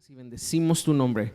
Y bendecimos tu nombre,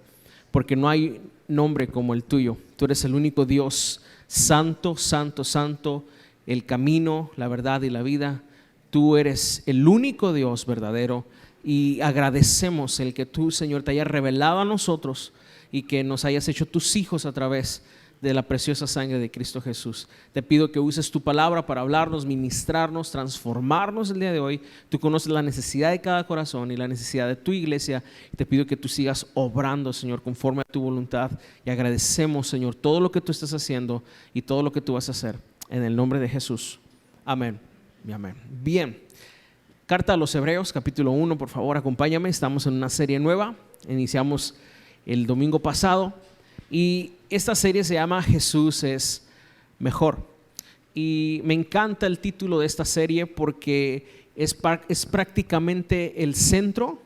porque no hay nombre como el tuyo. Tú eres el único Dios, santo, santo, santo, el camino, la verdad y la vida. Tú eres el único Dios verdadero y agradecemos el que tú, Señor, te hayas revelado a nosotros y que nos hayas hecho tus hijos a través de la preciosa sangre de Cristo Jesús. Te pido que uses tu palabra para hablarnos, ministrarnos, transformarnos el día de hoy. Tú conoces la necesidad de cada corazón y la necesidad de tu iglesia. Te pido que tú sigas obrando, Señor, conforme a tu voluntad. Y agradecemos, Señor, todo lo que tú estás haciendo y todo lo que tú vas a hacer. En el nombre de Jesús. Amén y amén. Bien. Carta a los Hebreos, capítulo 1, por favor, acompáñame. Estamos en una serie nueva. Iniciamos el domingo pasado. Y esta serie se llama Jesús es mejor. Y me encanta el título de esta serie porque es prácticamente el centro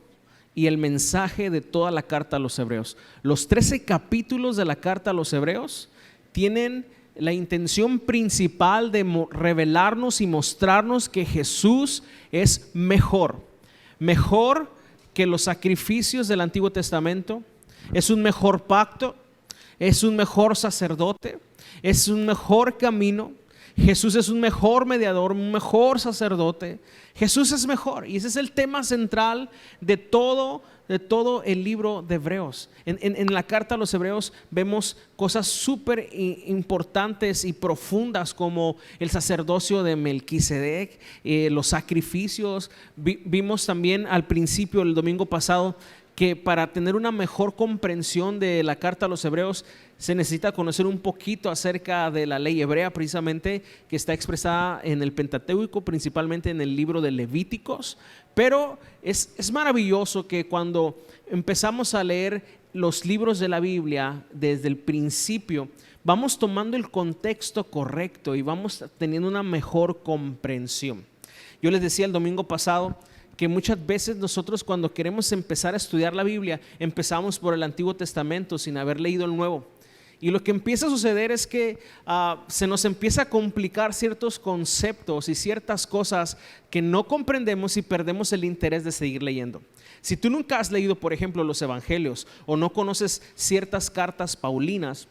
y el mensaje de toda la carta a los Hebreos. Los 13 capítulos de la carta a los Hebreos tienen la intención principal de revelarnos y mostrarnos que Jesús es mejor. Mejor que los sacrificios del Antiguo Testamento. Es un mejor pacto. Es un mejor sacerdote, es un mejor camino. Jesús es un mejor mediador, un mejor sacerdote. Jesús es mejor y ese es el tema central de todo el libro de Hebreos. En la carta a los Hebreos vemos cosas súper importantes y profundas como el sacerdocio de Melquisedec, los sacrificios. Vimos también al principio, el domingo pasado, que para tener una mejor comprensión de la carta a los Hebreos se necesita conocer un poquito acerca de la ley hebrea, precisamente que está expresada en el Pentateuco, principalmente en el libro de Levíticos. Pero es maravilloso que cuando empezamos a leer los libros de la Biblia desde el principio, vamos tomando el contexto correcto y vamos teniendo una mejor comprensión. Yo les decía el domingo pasado que muchas veces nosotros cuando queremos empezar a estudiar la Biblia empezamos por el Antiguo Testamento sin haber leído el Nuevo, y lo que empieza a suceder es que se nos empieza a complicar ciertos conceptos y ciertas cosas que no comprendemos y perdemos el interés de seguir leyendo. Si tú nunca has leído, por ejemplo, los evangelios o no conoces ciertas cartas paulinas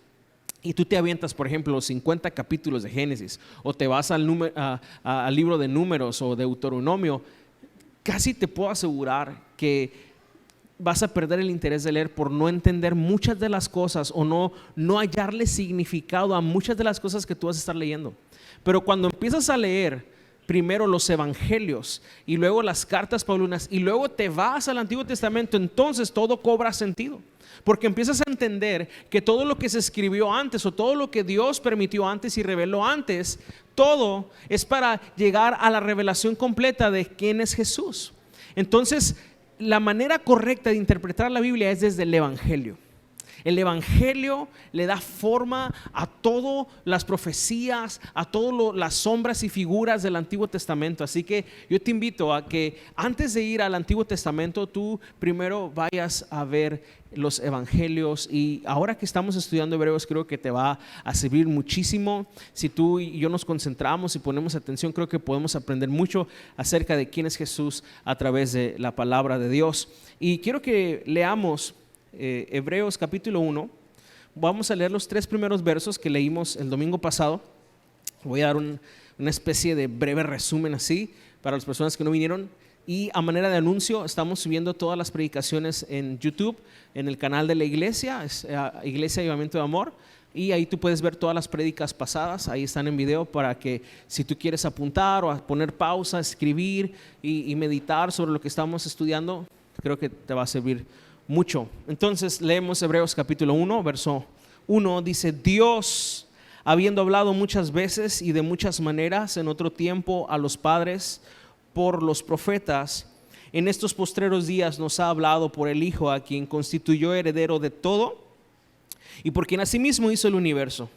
y tú te avientas, por ejemplo, los 50 capítulos de Génesis o te vas al libro de Números o Deuteronomio, casi te puedo asegurar que vas a perder el interés de leer por no entender muchas de las cosas o no hallarle significado a muchas de las cosas que tú vas a estar leyendo. Pero cuando empiezas a leer primero los evangelios y luego las cartas paulinas y luego te vas al Antiguo Testamento, entonces todo cobra sentido. Porque empiezas a entender que todo lo que se escribió antes o todo lo que Dios permitió antes y reveló antes, todo es para llegar a la revelación completa de quién es Jesús. Entonces, la manera correcta de interpretar la Biblia es desde el Evangelio. El Evangelio le da forma a todas las profecías, a todas las sombras y figuras del Antiguo Testamento. Así que yo te invito a que antes de ir al Antiguo Testamento, tú primero vayas a ver los Evangelios. Y ahora que estamos estudiando Hebreos, creo que te va a servir muchísimo. Si tú y yo nos concentramos y ponemos atención, creo que podemos aprender mucho acerca de quién es Jesús a través de la palabra de Dios. Y quiero que leamos Hebreos capítulo 1. Vamos a leer los 3 primeros versos que leímos el domingo pasado. Voy a dar una especie de breve resumen así para las personas que no vinieron. Y a manera de anuncio, estamos subiendo todas las predicaciones en YouTube, en el canal de la iglesia, Iglesia Avivamiento de Amor. Y ahí tú puedes ver todas las prédicas pasadas, ahí están en video para que si tú quieres apuntar o poner pausa, escribir y meditar sobre lo que estamos estudiando, creo que te va a servir mucho. Entonces leemos Hebreos capítulo 1, verso 1, dice: Dios, habiendo hablado muchas veces y de muchas maneras en otro tiempo a los padres por los profetas, en estos postreros días nos ha hablado por el Hijo, a quien constituyó heredero de todo y por quien asimismo hizo el universo,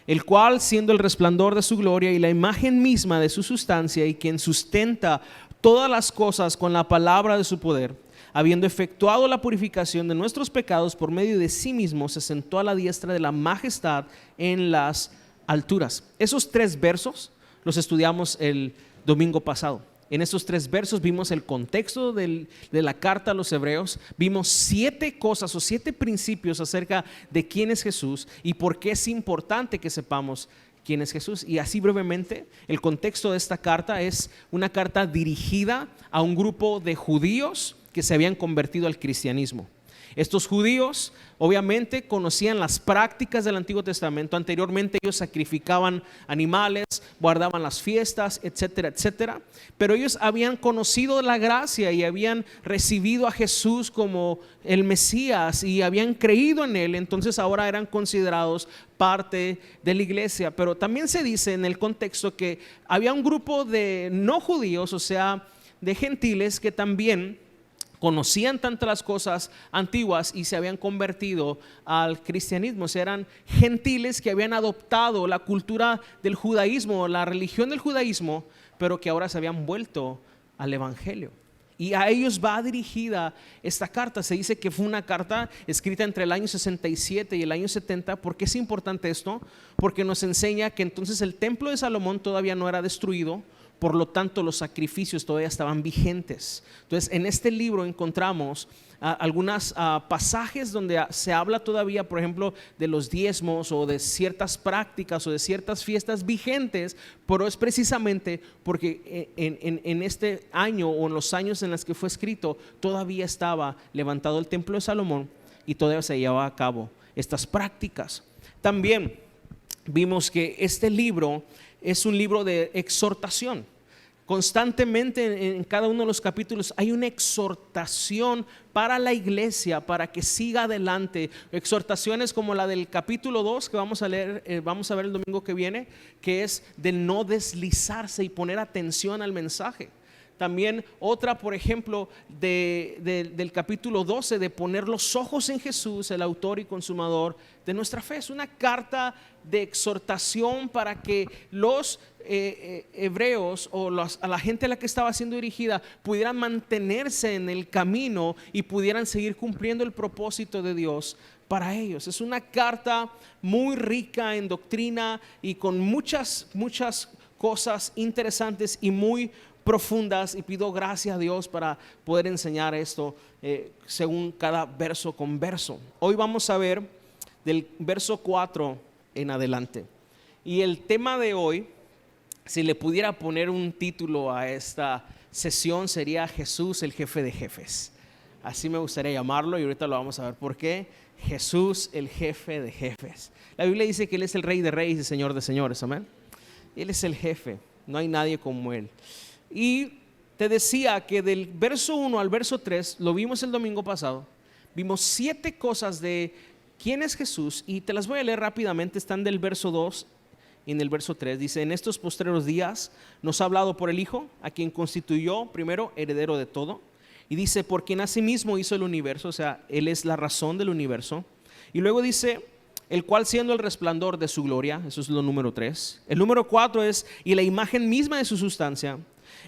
el cual, siendo el resplandor de su gloria y la imagen misma de su sustancia, y quien sustenta todas las cosas con la palabra de su poder, habiendo efectuado la purificación de nuestros pecados por medio de sí mismo, se sentó a la diestra de la majestad en las alturas. Esos 3 versos los estudiamos el domingo pasado. En estos 3 versos vimos el contexto de la carta a los hebreos, vimos 7 cosas o 7 principios acerca de quién es Jesús y por qué es importante que sepamos quién es Jesús. Y así brevemente, el contexto de esta carta es una carta dirigida a un grupo de judíos que se habían convertido al cristianismo. Estos judíos obviamente conocían las prácticas del Antiguo Testamento. Anteriormente ellos sacrificaban animales, guardaban las fiestas, etcétera, etcétera. Pero ellos habían conocido la gracia y habían recibido a Jesús como el Mesías y habían creído en Él. Entonces ahora eran considerados parte de la iglesia. Pero también se dice en el contexto que había un grupo de no judíos, o sea, de gentiles que también conocían tantas las cosas antiguas y se habían convertido al cristianismo. O sea, eran gentiles que habían adoptado la cultura del judaísmo, la religión del judaísmo, pero que ahora se habían vuelto al evangelio. Y a ellos va dirigida esta carta. Se dice que fue una carta escrita entre el año 67 y el año 70. ¿Por qué es importante esto? Porque nos enseña que entonces el templo de Salomón todavía no era destruido. Por lo tanto, los sacrificios todavía estaban vigentes. Entonces, en este libro encontramos algunos pasajes donde se habla todavía, por ejemplo, de los diezmos o de ciertas prácticas o de ciertas fiestas vigentes, pero es precisamente porque en este año o en los años en los que fue escrito, todavía estaba levantado el templo de Salomón y todavía se llevaba a cabo estas prácticas. También vimos que este libro es un libro de exhortación. Constantemente en cada uno de los capítulos hay una exhortación para la iglesia, para que siga adelante. Exhortaciones como la del capítulo 2 que vamos a leer, vamos a ver el domingo que viene, que es de no deslizarse y poner atención al mensaje. También otra, por ejemplo, del capítulo 12, de poner los ojos en Jesús, el autor y consumador de nuestra fe. Es una carta de exhortación para que los hebreos o a la gente a la que estaba siendo dirigida pudieran mantenerse en el camino y pudieran seguir cumpliendo el propósito de Dios para ellos. Es una carta muy rica en doctrina y con muchas cosas interesantes y muy profundas, y pido gracias a Dios para poder enseñar esto según cada verso con verso. Hoy vamos a ver del verso 4 en adelante, y el tema de hoy, si le pudiera poner un título a esta sesión, sería Jesús, el jefe de jefes. Así me gustaría llamarlo, y ahorita lo vamos a ver por qué. Jesús, el jefe de jefes. La Biblia dice que Él es el Rey de reyes y Señor de señores, amén. Él es el jefe, no hay nadie como Él. Y te decía que del verso 1 al verso 3, lo vimos el domingo pasado, vimos 7 cosas de quién es Jesús, y te las voy a leer rápidamente. Están del verso 2 y en el verso 3. Dice: en estos postreros días nos ha hablado por el Hijo, a quien constituyó primero heredero de todo, y dice: por quien asimismo hizo el universo. O sea, Él es la razón del universo. Y luego dice: el cual siendo el resplandor de su gloria. Eso es lo número 3. El número 4 es: y la imagen misma de su sustancia.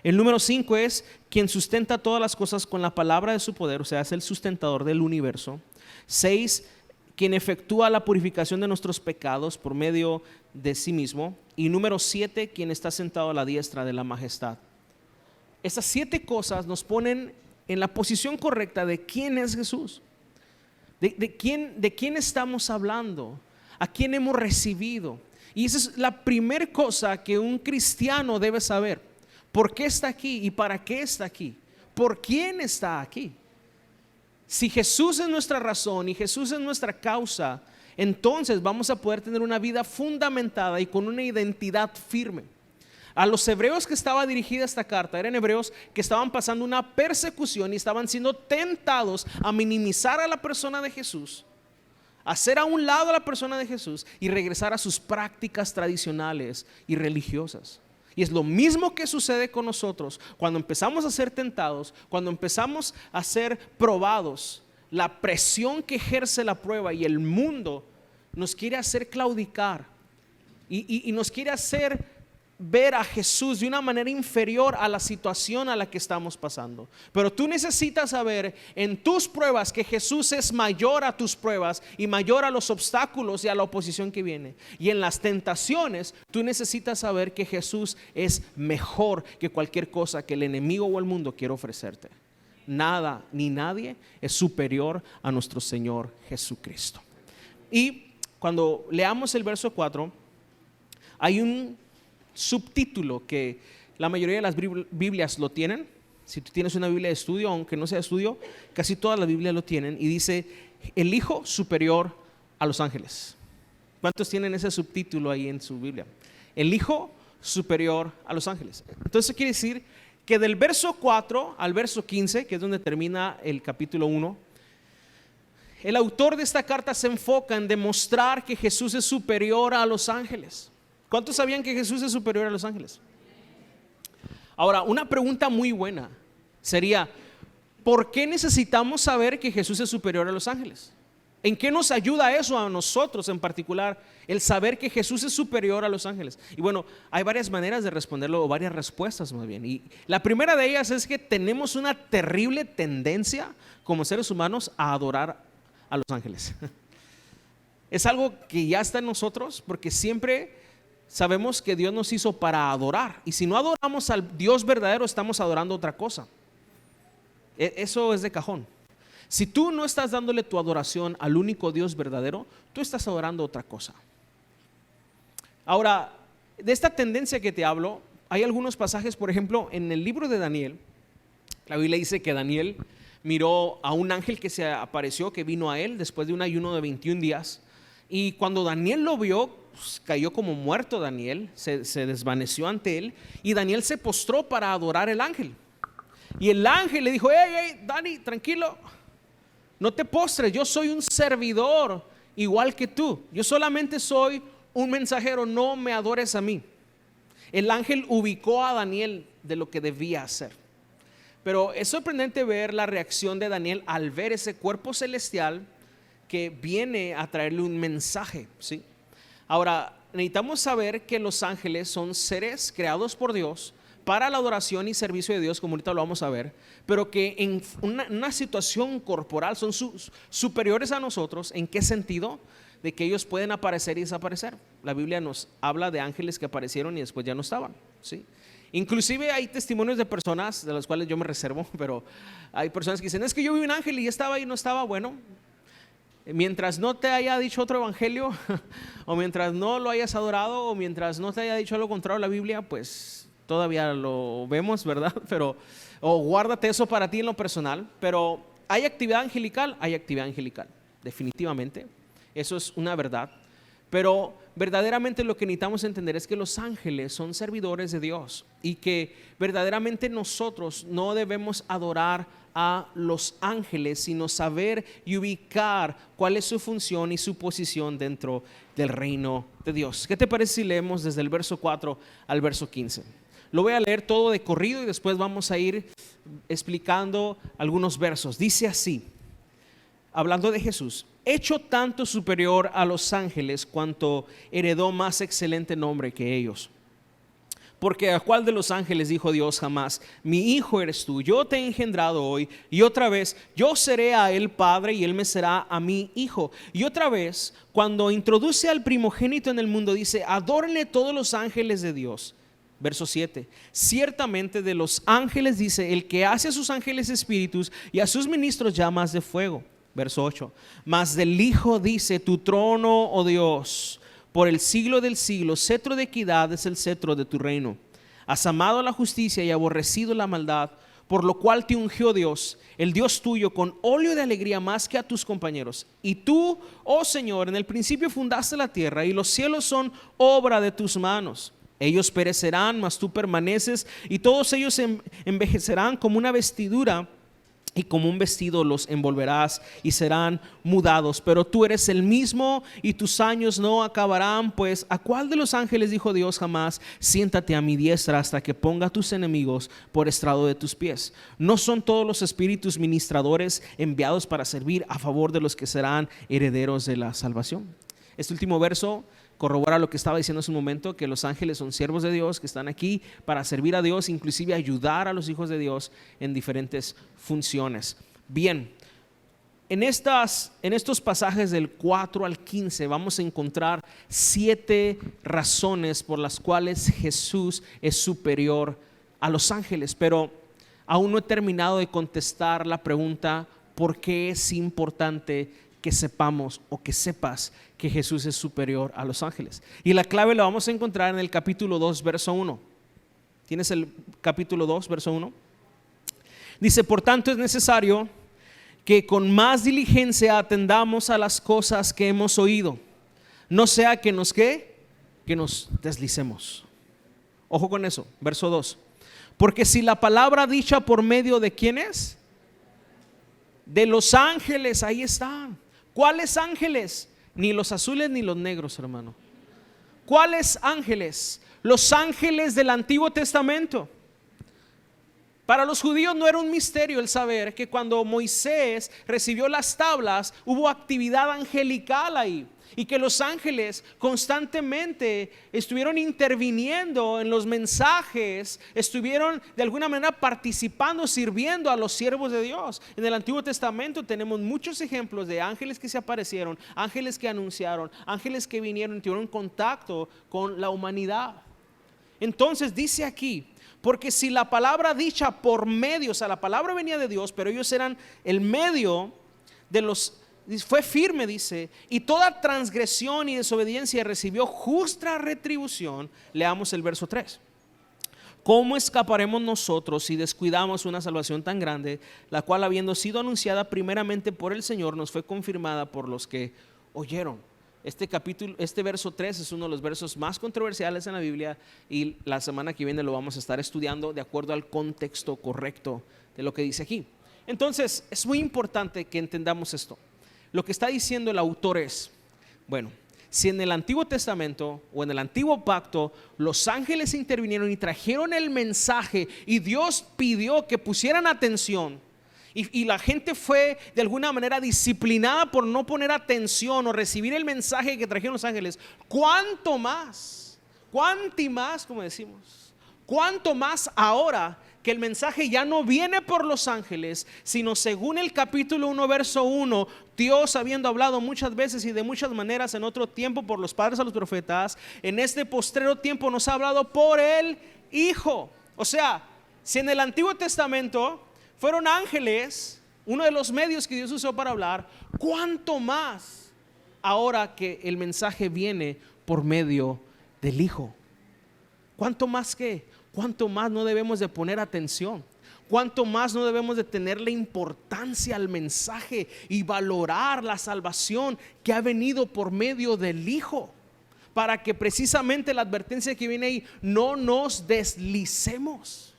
El número 5 es: quien sustenta todas las cosas con la palabra de su poder. O sea, es el sustentador del universo. 6, quien efectúa la purificación de nuestros pecados por medio de sí mismo. Y número 7, quien está sentado a la diestra de la majestad. Estas 7 cosas nos ponen en la posición correcta de quién es Jesús, de quién estamos hablando, a quién hemos recibido. Y esa es la primera cosa que un cristiano debe saber: por qué está aquí y para qué está aquí, por quién está aquí. Si Jesús es nuestra razón y Jesús es nuestra causa, entonces vamos a poder tener una vida fundamentada y con una identidad firme. A los hebreos que estaba dirigida esta carta, eran hebreos que estaban pasando una persecución y estaban siendo tentados a minimizar a la persona de Jesús, a hacer a un lado a la persona de Jesús y regresar a sus prácticas tradicionales y religiosas. Y es lo mismo que sucede con nosotros cuando empezamos a ser tentados, cuando empezamos a ser probados. La presión que ejerce la prueba y el mundo nos quiere hacer claudicar y nos quiere hacer ver a Jesús de una manera inferior a la situación a la que estamos pasando. Pero tú necesitas saber en tus pruebas que Jesús es mayor a tus pruebas y mayor a los obstáculos y a la oposición que viene. Y en las tentaciones tú necesitas saber que Jesús es mejor que cualquier cosa que el enemigo o el mundo quiera ofrecerte. Nada ni nadie es superior a nuestro Señor Jesucristo. Y cuando leamos el verso 4, hay un subtítulo que la mayoría de las Biblias lo tienen. Si tú tienes una Biblia de estudio, aunque no sea de estudio, casi todas las Biblias lo tienen, y dice: el Hijo superior a los ángeles. ¿Cuántos tienen ese subtítulo ahí en su Biblia? El Hijo superior a los ángeles. Entonces quiere decir que del verso 4 al verso 15, que es donde termina el capítulo 1, el autor de esta carta se enfoca en demostrar que Jesús es superior a los ángeles. ¿Cuántos sabían que Jesús es superior a los ángeles? Ahora, una pregunta muy buena sería: ¿por qué necesitamos saber que Jesús es superior a los ángeles? ¿En qué nos ayuda eso a nosotros en particular, el saber que Jesús es superior a los ángeles? Y bueno, hay varias maneras de responderlo, o varias respuestas más bien. Y la primera de ellas es que tenemos una terrible tendencia como seres humanos a adorar a los ángeles. Es algo que ya está en nosotros, porque siempre sabemos que Dios nos hizo para adorar, y si no adoramos al Dios verdadero, estamos adorando otra cosa. Eso es de cajón. Si tú no estás dándole tu adoración al único Dios verdadero, tú estás adorando otra cosa. Ahora, de esta tendencia que te hablo, hay algunos pasajes, por ejemplo, en el libro de Daniel. La Biblia dice que Daniel miró a un ángel que se apareció, que vino a él después de un ayuno de 21 días, y cuando Daniel lo vio, cayó como muerto. Daniel se desvaneció ante él, y Daniel se postró para adorar al ángel. Y el ángel le dijo: hey, Dani, tranquilo, no te postres, yo soy un servidor igual que tú, yo solamente soy un mensajero, no me adores a mí. El ángel ubicó a Daniel de lo que debía hacer. Pero es sorprendente ver la reacción de Daniel al ver ese cuerpo celestial que viene a traerle un mensaje, ¿sí? Ahora, necesitamos saber que los ángeles son seres creados por Dios para la adoración y servicio de Dios, como ahorita lo vamos a ver, pero que en una situación corporal son superiores a nosotros. ¿En qué sentido? De que ellos pueden aparecer y desaparecer. La Biblia nos habla de ángeles que aparecieron y después ya no estaban, ¿sí? Inclusive hay testimonios de personas, de las cuales yo me reservo, pero hay personas que dicen: es que yo vi un ángel y ya estaba y no estaba. Bueno, mientras no te haya dicho otro evangelio, o mientras no lo hayas adorado, o mientras no te haya dicho lo contrario a la Biblia, pues todavía lo vemos, ¿verdad? Pero, o guárdate eso para ti en lo personal. Pero hay actividad angelical, definitivamente. Eso es una verdad. Pero verdaderamente lo que necesitamos entender es que los ángeles son servidores de Dios, y que verdaderamente nosotros no debemos adorar a los ángeles, sino saber y ubicar cuál es su función y su posición dentro del reino de Dios. ¿Qué te parece si leemos desde el verso 4 al verso 15? Lo voy a leer todo de corrido y después vamos a ir explicando algunos versos. Dice así, hablando de Jesús: hecho tanto superior a los ángeles cuanto heredó más excelente nombre que ellos. Porque ¿a cuál de los ángeles dijo Dios jamás: mi hijo eres tú, yo te he engendrado hoy? Y otra vez: yo seré a él padre y él me será a mí hijo. Y otra vez, cuando introduce al primogénito en el mundo, dice: adórenle todos los ángeles de Dios. Verso 7: ciertamente de los ángeles dice: el que hace a sus ángeles espíritus y a sus ministros llamas de fuego. Verso 8: mas del Hijo dice: tu trono, oh Dios, por el siglo del siglo, cetro de equidad es el cetro de tu reino. Has amado la justicia y aborrecido la maldad, por lo cual te ungió Dios, el Dios tuyo, con óleo de alegría más que a tus compañeros. Y tú, oh Señor, en el principio fundaste la tierra, y los cielos son obra de tus manos. Ellos perecerán, mas tú permaneces, y todos ellos envejecerán como una vestidura, y como un vestido los envolverás y serán mudados. Pero tú eres el mismo y tus años no acabarán. Pues ¿a cuál de los ángeles dijo Dios jamás: siéntate a mi diestra hasta que ponga a tus enemigos por estrado de tus pies? ¿No son todos los espíritus ministradores enviados para servir a favor de los que serán herederos de la salvación? Este último verso corrobora lo que estaba diciendo hace un momento, que los ángeles son siervos de Dios, que están aquí para servir a Dios, inclusive ayudar a los hijos de Dios en diferentes funciones. Bien, en estos pasajes del 4 al 15 vamos a encontrar 7 razones por las cuales Jesús es superior a los ángeles, pero aún no he terminado de contestar la pregunta: ¿por qué es importante que sepamos o que sepas que Jesús es superior a los ángeles? Y la clave la vamos a encontrar en el capítulo 2, verso 1. ¿Tienes el capítulo 2, verso 1? Dice: por tanto es necesario que con más diligencia atendamos a las cosas que hemos oído, no sea que nos deslicemos. Ojo con eso, verso 2. Porque si la palabra dicha por medio de ¿quién es? De los ángeles, ahí están. ¿Cuáles ángeles? Ni los azules ni los negros, hermano. ¿Cuáles ángeles? Los ángeles del Antiguo Testamento. Para los judíos no era un misterio el saber que cuando Moisés recibió las tablas hubo actividad angelical ahí, y que los ángeles constantemente estuvieron interviniendo en los mensajes, estuvieron de alguna manera participando, sirviendo a los siervos de Dios. En el Antiguo Testamento tenemos muchos ejemplos de ángeles que se aparecieron, ángeles que anunciaron, ángeles que vinieron y tuvieron contacto con la humanidad. Entonces dice aquí: porque si la palabra dicha por medio, o sea, la palabra venía de Dios, pero ellos eran el medio de los, fue firme, dice, y toda transgresión y desobediencia recibió justa retribución. Leamos el verso 3. ¿Cómo escaparemos nosotros si descuidamos una salvación tan grande, la cual, habiendo sido anunciada primeramente por el Señor, nos fue confirmada por los que oyeron? Este verso 3 es uno de los versos más controversiales en la Biblia, y la semana que viene lo vamos a estar estudiando de acuerdo al contexto correcto de lo que dice aquí. Entonces es muy importante que entendamos esto. Lo que está diciendo el autor es: bueno, si en el Antiguo Testamento o en el Antiguo Pacto los ángeles intervinieron y trajeron el mensaje, y Dios pidió que pusieran atención, y la gente fue de alguna manera disciplinada por no poner atención o recibir el mensaje que trajeron los ángeles, ¿cuánto más? ¿Cuánti más? Como decimos, ¿cuánto más ahora que el mensaje ya no viene por los ángeles, sino según el capítulo 1, verso 1, Dios, habiendo hablado muchas veces y de muchas maneras en otro tiempo por los padres a los profetas, en este postrero tiempo nos ha hablado por el Hijo? O sea, si en el Antiguo Testamento fueron ángeles uno de los medios que Dios usó para hablar, ¿cuánto más ahora que el mensaje viene por medio del Hijo? ¿Cuánto más qué? ¿Cuánto más no debemos de poner atención? ¿Cuánto más no debemos de tenerle importancia al mensaje y valorar la salvación que ha venido por medio del Hijo? Para que precisamente la advertencia que viene ahí, no nos deslicemos.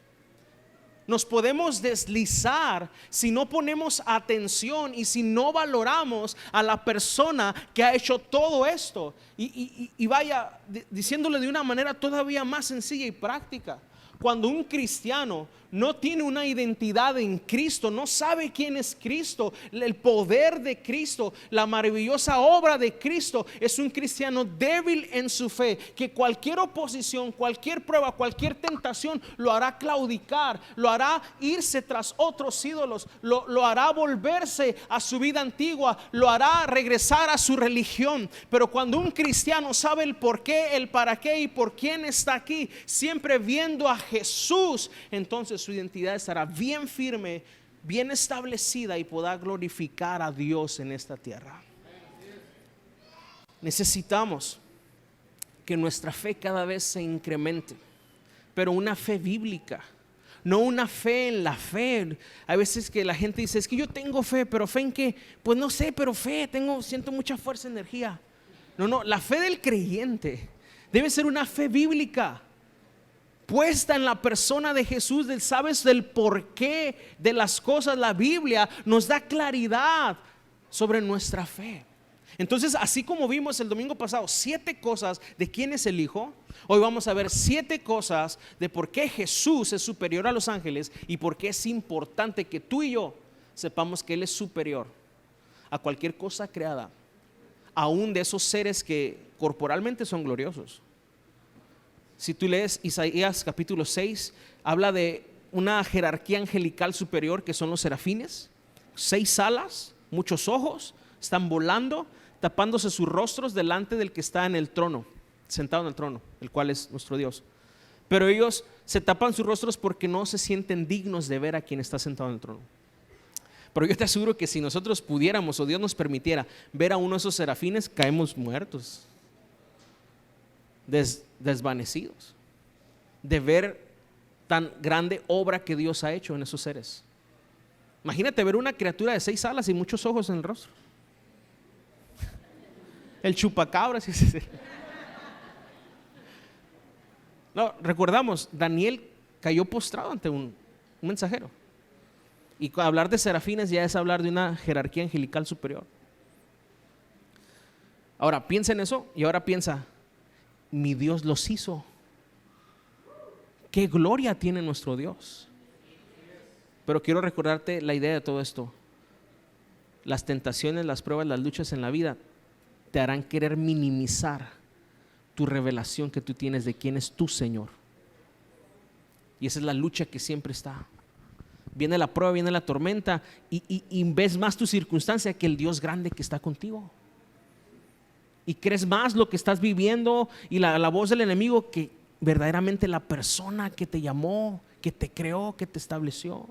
Nos podemos deslizar si no ponemos atención y si no valoramos a la persona que ha hecho todo esto. Y vaya, diciéndole de una manera todavía más sencilla y práctica: cuando un cristiano no tiene una identidad en Cristo, no sabe quién es Cristo, el poder de Cristo, la maravillosa obra de Cristo, es un cristiano débil en su fe, que cualquier oposición, cualquier prueba, cualquier tentación lo hará claudicar, lo hará irse tras otros ídolos, lo hará volverse a su vida antigua, lo hará regresar a su religión. Pero cuando un cristiano sabe el por qué, el para qué y por quién está aquí, siempre viendo a Jesús, entonces su identidad estará bien firme, bien establecida, y podrá glorificar a Dios en esta tierra. Necesitamos que nuestra fe cada vez se incremente, pero una fe bíblica, no una fe en la fe. Hay veces que la gente dice: es que yo tengo fe, pero ¿fe en qué? Pues no sé, pero fe, siento mucha fuerza, energía. No, la fe del creyente debe ser una fe bíblica, puesta en la persona de Jesús. Sabes del porqué de las cosas. La Biblia nos da claridad sobre nuestra fe. Entonces, así como vimos el domingo pasado 7 cosas de quién es el Hijo, hoy vamos a ver 7 cosas de por qué Jesús es superior a los ángeles y por qué es importante que tú y yo sepamos que Él es superior a cualquier cosa creada, aún de esos seres que corporalmente son gloriosos. Si tú lees Isaías capítulo 6, habla de una jerarquía angelical superior que son los serafines, 6 alas, muchos ojos, están volando, tapándose sus rostros delante del que está en el trono, sentado en el trono, el cual es nuestro Dios. Pero ellos se tapan sus rostros porque no se sienten dignos de ver a quien está sentado en el trono. Pero yo te aseguro que si nosotros pudiéramos o Dios nos permitiera ver a uno de esos serafines, caemos muertos, desvanecidos, de ver tan grande obra que Dios ha hecho en esos seres. Imagínate ver una criatura de 6 alas y muchos ojos en el rostro. El chupacabras. No, recordamos, Daniel cayó postrado ante un mensajero. Y hablar de serafines ya es hablar de una jerarquía angelical superior. Ahora piensa en eso y ahora piensa, mi Dios los hizo. Qué gloria tiene nuestro Dios. Pero quiero recordarte la idea de todo esto. Las tentaciones, las pruebas, las luchas en la vida te harán querer minimizar tu revelación que tú tienes de quién es tu Señor. Y esa es la lucha que siempre está. Viene la prueba, viene la tormenta y ves más tu circunstancia que el Dios grande que está contigo. Y crees más lo que estás viviendo y la voz del enemigo que verdaderamente la persona que te llamó, que te creó, que te estableció.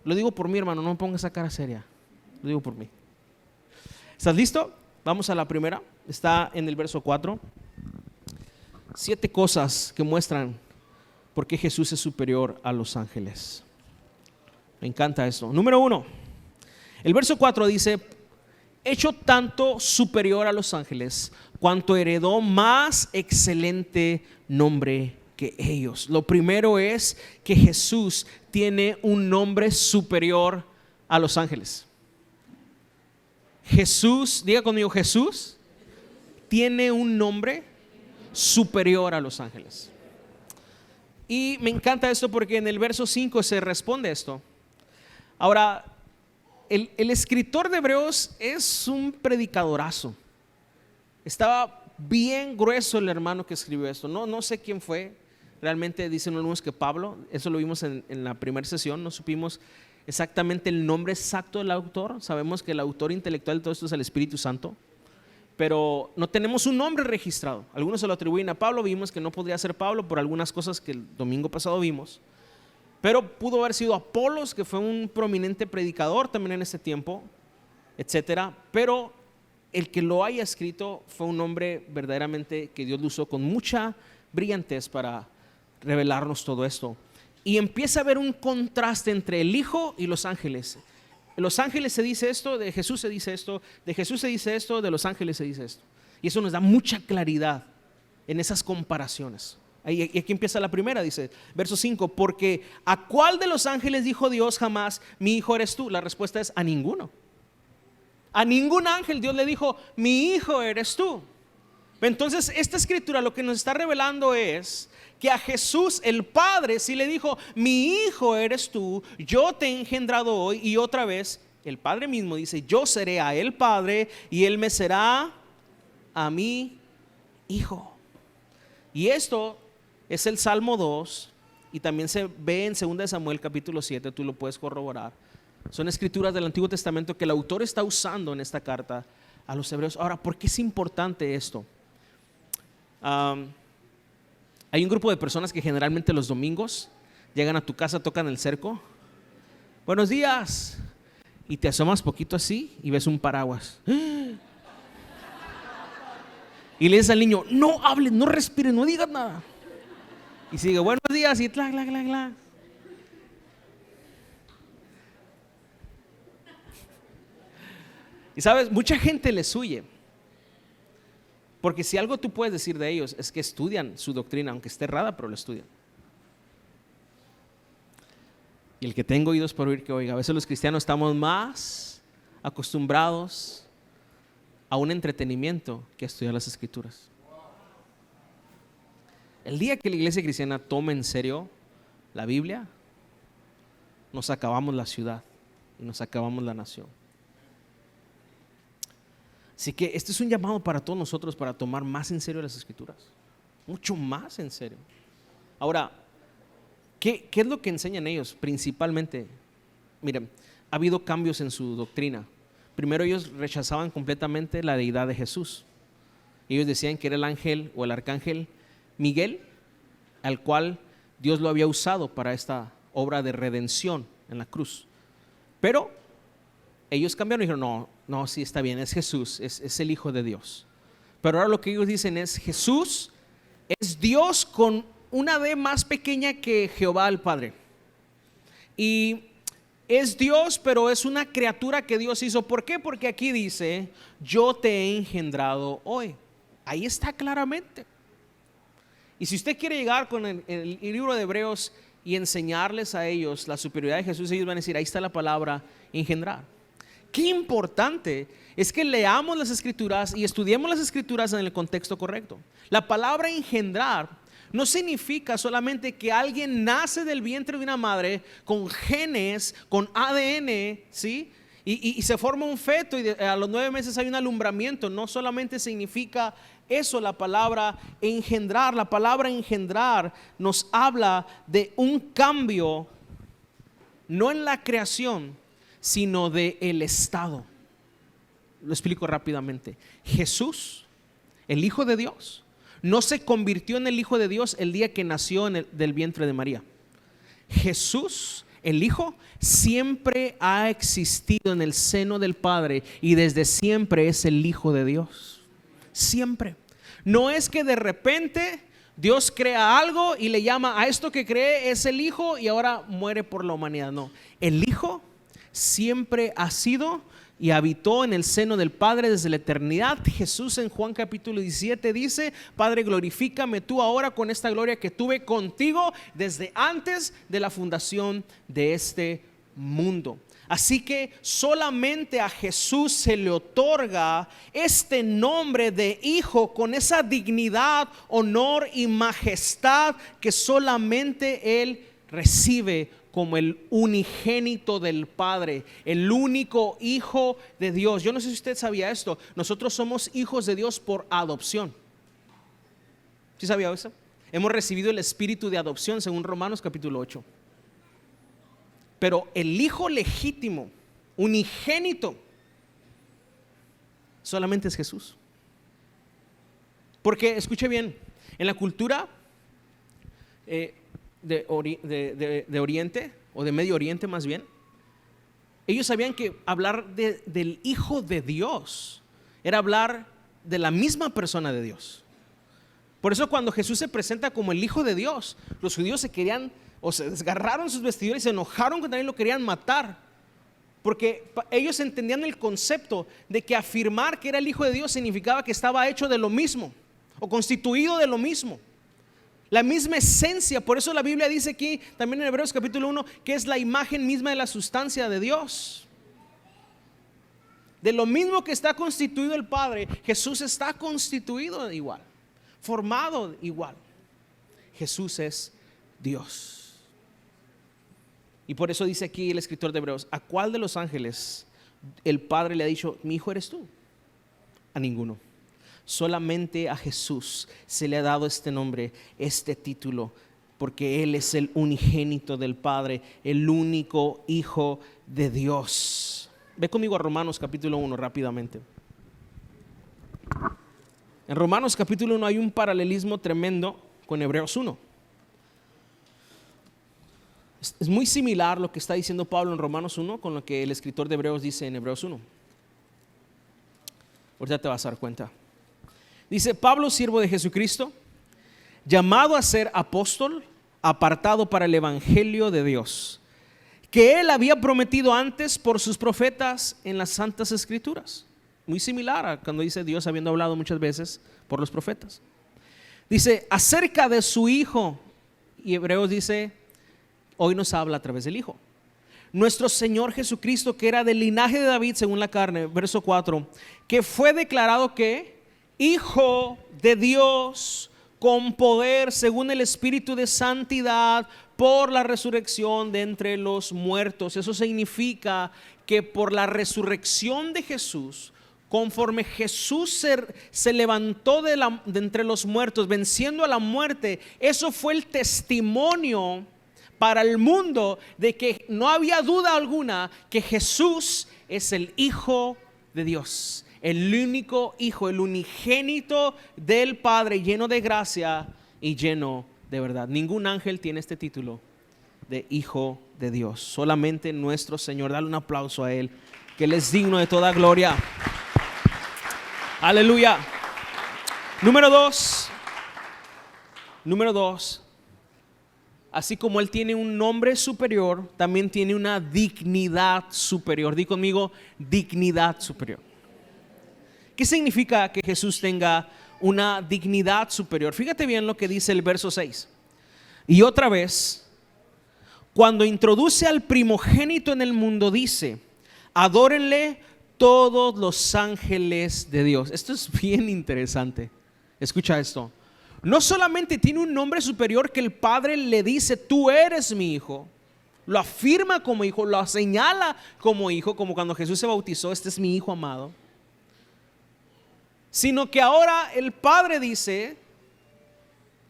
Lo digo por mí, hermano, no me pongas esa cara seria. Lo digo por mí. ¿Estás listo? Vamos a la primera. Está en el verso 4. 7 cosas que muestran por qué Jesús es superior a los ángeles. Me encanta esto. Número 1. El verso 4 dice: hecho tanto superior a los ángeles, cuanto heredó más excelente nombre que ellos. Lo primero es que Jesús tiene un nombre superior a los ángeles. Jesús, diga conmigo, Jesús tiene un nombre superior a los ángeles. Y me encanta esto porque en el verso 5 se responde esto. Ahora, el escritor de Hebreos es un predicadorazo. Estaba bien grueso el hermano que escribió esto. No sé quién fue. Realmente dicen algunos que Pablo. Eso lo vimos en la primera sesión. No supimos exactamente el nombre exacto del autor. Sabemos que el autor intelectual de todo esto es el Espíritu Santo, pero no tenemos un nombre registrado. Algunos se lo atribuyen a Pablo. Vimos que no podría ser Pablo por algunas cosas que el domingo pasado vimos. Pero pudo haber sido Apolos, que fue un prominente predicador también en ese tiempo, etcétera. Pero el que lo haya escrito fue un hombre verdaderamente que Dios lo usó con mucha brillantez para revelarnos todo esto. Y empieza a haber un contraste entre el Hijo y los ángeles. De los ángeles se dice esto, de Jesús se dice esto, de Jesús se dice esto, de los ángeles se dice esto. Y eso nos da mucha claridad en esas comparaciones. Y aquí empieza la primera, dice, verso 5, porque ¿a cuál de los ángeles dijo Dios jamás, mi hijo eres tú? La respuesta es a ninguno. A ningún ángel Dios le dijo, mi hijo eres tú. Entonces esta escritura lo que nos está revelando es que a Jesús el Padre sí le dijo, mi hijo eres tú, yo te he engendrado hoy. Y otra vez el Padre mismo dice, yo seré a él Padre y él me será a mí hijo. Y esto es el Salmo 2 y también se ve en 2 Samuel capítulo 7, tú lo puedes corroborar. Son escrituras del Antiguo Testamento que el autor está usando en esta carta a los hebreos. Ahora, ¿por qué es importante esto? Hay un grupo de personas que generalmente los domingos llegan a tu casa, tocan el cerco. Buenos días. Y te asomas poquito así y ves un paraguas. Y le dices al niño, no hables, no respires, no digas nada. Y sigue, buenos días y tla, tla, tla, tla. Y sabes, mucha gente les huye. Porque si algo tú puedes decir de ellos es que estudian su doctrina, aunque esté errada, pero lo estudian. Y el que tenga oídos para oír, que oiga. A veces los cristianos estamos más acostumbrados a un entretenimiento que a estudiar las escrituras. El día que la iglesia cristiana tome en serio la Biblia, nos acabamos la ciudad y nos acabamos la nación. Así que este es un llamado para todos nosotros para tomar más en serio las Escrituras, mucho más en serio. Ahora, ¿qué es lo que enseñan ellos principalmente? Miren, ha habido cambios en su doctrina. Primero ellos rechazaban completamente la deidad de Jesús. Ellos decían que era el ángel o el arcángel Miguel, al cual Dios lo había usado para esta obra de redención en la cruz. Pero ellos cambiaron y dijeron, no, sí está bien, es Jesús, es el Hijo de Dios. Pero ahora lo que ellos dicen es, Jesús es Dios con una D más pequeña que Jehová el Padre. Y es Dios, pero es una criatura que Dios hizo. ¿Por qué? Porque aquí dice, yo te he engendrado hoy. Ahí está claramente. Y si usted quiere llegar con el libro de Hebreos y enseñarles a ellos la superioridad de Jesús, ellos van a decir, ahí está la palabra engendrar. Qué importante es que leamos las Escrituras y estudiemos las Escrituras en el contexto correcto. La palabra engendrar no significa solamente que alguien nace del vientre de una madre con genes, con ADN, ¿sí? Y se forma un feto y a los 9 meses hay un alumbramiento. No solamente significa eso la palabra engendrar. La palabra engendrar nos habla de un cambio, no en la creación, sino de el estado. Lo explico rápidamente. Jesús, el Hijo de Dios, no se convirtió en el Hijo de Dios el día que nació del vientre de María. Jesús, el Hijo, siempre ha existido en el seno del Padre y desde siempre es el Hijo de Dios. Siempre. No es que de repente Dios crea algo y le llama a esto que cree es el Hijo y ahora muere por la humanidad. No, el Hijo siempre ha sido y habitó en el seno del Padre desde la eternidad. Jesús en Juan capítulo 17 dice, Padre, glorifícame tú ahora con esta gloria que tuve contigo desde antes de la fundación de este mundo. Así que solamente a Jesús se le otorga este nombre de Hijo con esa dignidad, honor y majestad que solamente Él recibe como el unigénito del Padre, el único Hijo de Dios. Yo no sé si usted sabía esto, nosotros somos hijos de Dios por adopción. ¿Sí sabía eso? Hemos recibido el espíritu de adopción según Romanos capítulo 8. Pero el hijo legítimo, unigénito, solamente es Jesús. Porque, escuche bien, en la cultura de Oriente, o de Medio Oriente más bien, ellos sabían que hablar del Hijo de Dios era hablar de la misma persona de Dios. Por eso cuando Jesús se presenta como el Hijo de Dios, los judíos se querían o se desgarraron sus vestiduras y se enojaron contra él, lo querían matar, porque ellos entendían el concepto de que afirmar que era el Hijo de Dios significaba que estaba hecho de lo mismo o constituido de lo mismo, la misma esencia. Por eso la Biblia dice aquí también en Hebreos capítulo 1 que es la imagen misma de la sustancia de Dios. De lo mismo que está constituido el Padre, Jesús está constituido igual, formado igual. Jesús es Dios. Y por eso dice aquí el escritor de Hebreos, ¿a cuál de los ángeles el Padre le ha dicho, mi hijo eres tú? A ninguno. Solamente a Jesús se le ha dado este nombre, este título, porque Él es el unigénito del Padre, el único Hijo de Dios. Ve conmigo a Romanos capítulo 1 rápidamente. En Romanos capítulo 1 hay un paralelismo tremendo con Hebreos 1. Es muy similar lo que está diciendo Pablo en Romanos 1 con lo que el escritor de Hebreos dice en Hebreos 1. Ahorita te vas a dar cuenta. Dice, Pablo, siervo de Jesucristo, llamado a ser apóstol, apartado para el evangelio de Dios, que Él había prometido antes por sus profetas en las santas escrituras. Muy similar a cuando dice Dios habiendo hablado muchas veces por los profetas. Dice, acerca de su Hijo, y Hebreos dice, hoy nos habla a través del Hijo, nuestro Señor Jesucristo, que era del linaje de David según la carne, verso 4, que fue declarado que Hijo de Dios con poder según el Espíritu de santidad por la resurrección de entre los muertos. Eso significa que por la resurrección de Jesús, conforme Jesús se levantó de entre los muertos, venciendo a la muerte, eso fue el testimonio para el mundo de que no había duda alguna que Jesús es el Hijo de Dios, el único Hijo, el unigénito del Padre, lleno de gracia y lleno de verdad. Ningún ángel tiene este título de Hijo de Dios, solamente nuestro Señor. Dale un aplauso a Él, que Él es digno de toda gloria. Aleluya. Número dos, así como Él tiene un nombre superior, también tiene una dignidad superior. Di conmigo, dignidad superior. ¿Qué significa que Jesús tenga una dignidad superior? Fíjate bien lo que dice el verso 6. Y otra vez, cuando introduce al primogénito en el mundo, dice: adórenle todos los ángeles de Dios. Esto es bien interesante. Escucha esto. No solamente tiene un nombre superior que el Padre le dice: tú eres mi hijo, lo afirma como hijo, lo señala como hijo, como cuando Jesús se bautizó: este es mi hijo amado. Sino que ahora el Padre dice: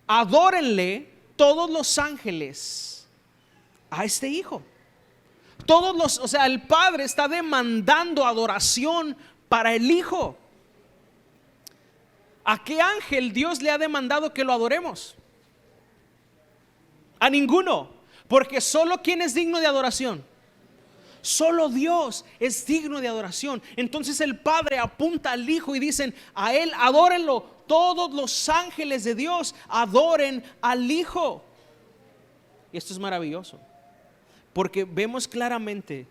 adórenle todos los ángeles a este hijo. O sea, el Padre está demandando adoración para el Hijo. ¿A qué ángel Dios le ha demandado que lo adoremos? A ninguno, porque solo quien es digno de adoración, solo Dios es digno de adoración. Entonces el Padre apunta al Hijo y dicen: a Él adórenlo, todos los ángeles de Dios adoren al Hijo. Y esto es maravilloso, porque vemos claramente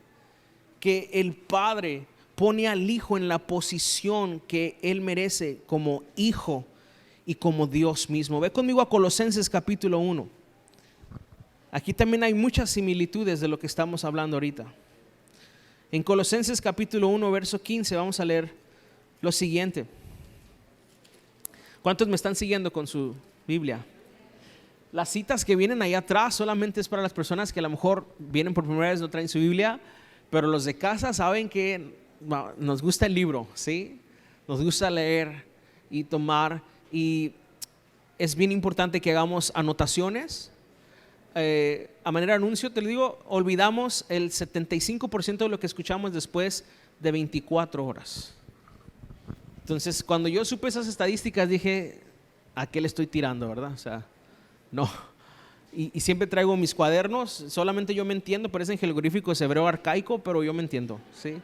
que el Padre pone al Hijo en la posición que Él merece como Hijo y como Dios mismo. Ve conmigo a Colosenses capítulo 1. Aquí también hay muchas similitudes de lo que estamos hablando ahorita. En Colosenses capítulo 1, verso 15, vamos a leer lo siguiente. ¿Cuántos me están siguiendo con su Biblia? Las citas que vienen ahí atrás solamente es para las personas que a lo mejor vienen por primera vez, no traen su Biblia, pero los de casa saben que nos gusta el libro, ¿sí? Nos gusta leer y tomar, y es bien importante que hagamos anotaciones. A manera de anuncio te lo digo, olvidamos el 75% de lo que escuchamos después de 24 horas. Entonces, cuando yo supe esas estadísticas, dije: ¿a qué le estoy tirando, verdad? O sea, no. Y siempre traigo mis cuadernos. Solamente yo me entiendo, parecen jeroglíficos hebreo arcaico, pero yo me entiendo, ¿sí?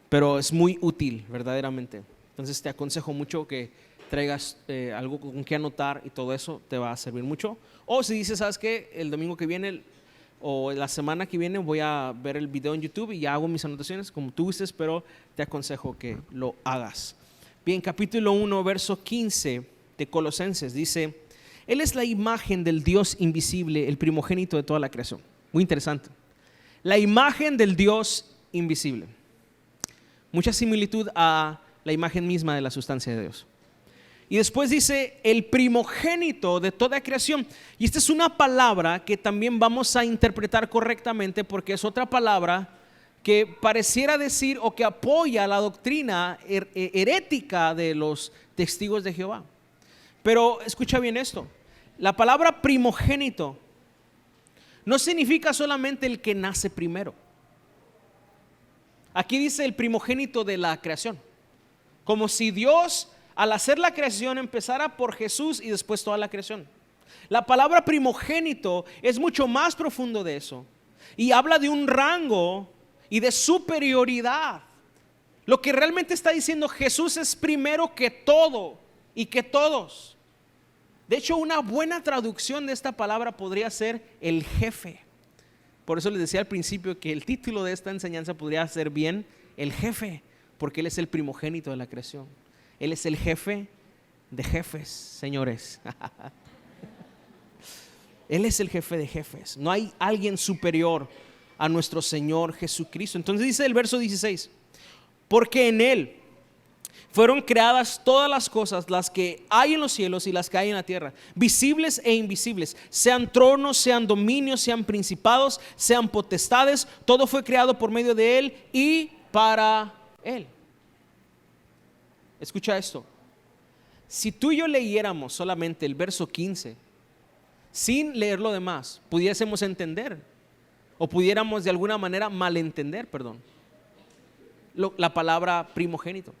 Pero es muy útil, verdaderamente. Entonces te aconsejo mucho que traigas algo con que anotar, y todo eso te va a servir mucho. O si dices: ¿sabes qué? El domingo que viene o la semana que viene voy a ver el video en YouTube y ya hago mis anotaciones, como tú gustes, pero te aconsejo que lo hagas. Bien, capítulo 1, verso 15 de Colosenses dice: Él es la imagen del Dios invisible, el primogénito de toda la creación. Muy interesante. La imagen del Dios invisible. Mucha similitud a la imagen misma de la sustancia de Dios. Y después dice: el primogénito de toda creación. Y esta es una palabra que también vamos a interpretar correctamente, porque es otra palabra que pareciera decir o que apoya la doctrina herética de los testigos de Jehová. Pero escucha bien esto: la palabra primogénito no significa solamente el que nace primero. Aquí dice el primogénito de la creación, como si Dios al hacer la creación empezara por Jesús y después toda la creación. La palabra primogénito es mucho más profundo de eso, y habla de un rango y de superioridad. Lo que realmente está diciendo: Jesús es primero que todo y que todos. De hecho, una buena traducción de esta palabra podría ser el jefe. Por eso les decía al principio que el título de esta enseñanza podría ser bien el jefe, porque Él es el primogénito de la creación. Él es el jefe de jefes, señores. Él es el jefe de jefes. No hay alguien superior a nuestro Señor Jesucristo. Entonces dice el verso 16: porque en Él fueron creadas todas las cosas, las que hay en los cielos y las que hay en la tierra, visibles e invisibles, sean tronos, sean dominios, sean principados, sean potestades. Todo fue creado por medio de Él y para Él. Escucha esto. Si tú y yo leyéramos solamente el verso 15, sin leer lo demás, pudiésemos entender, o pudiéramos de alguna manera malentender, la palabra primogénito.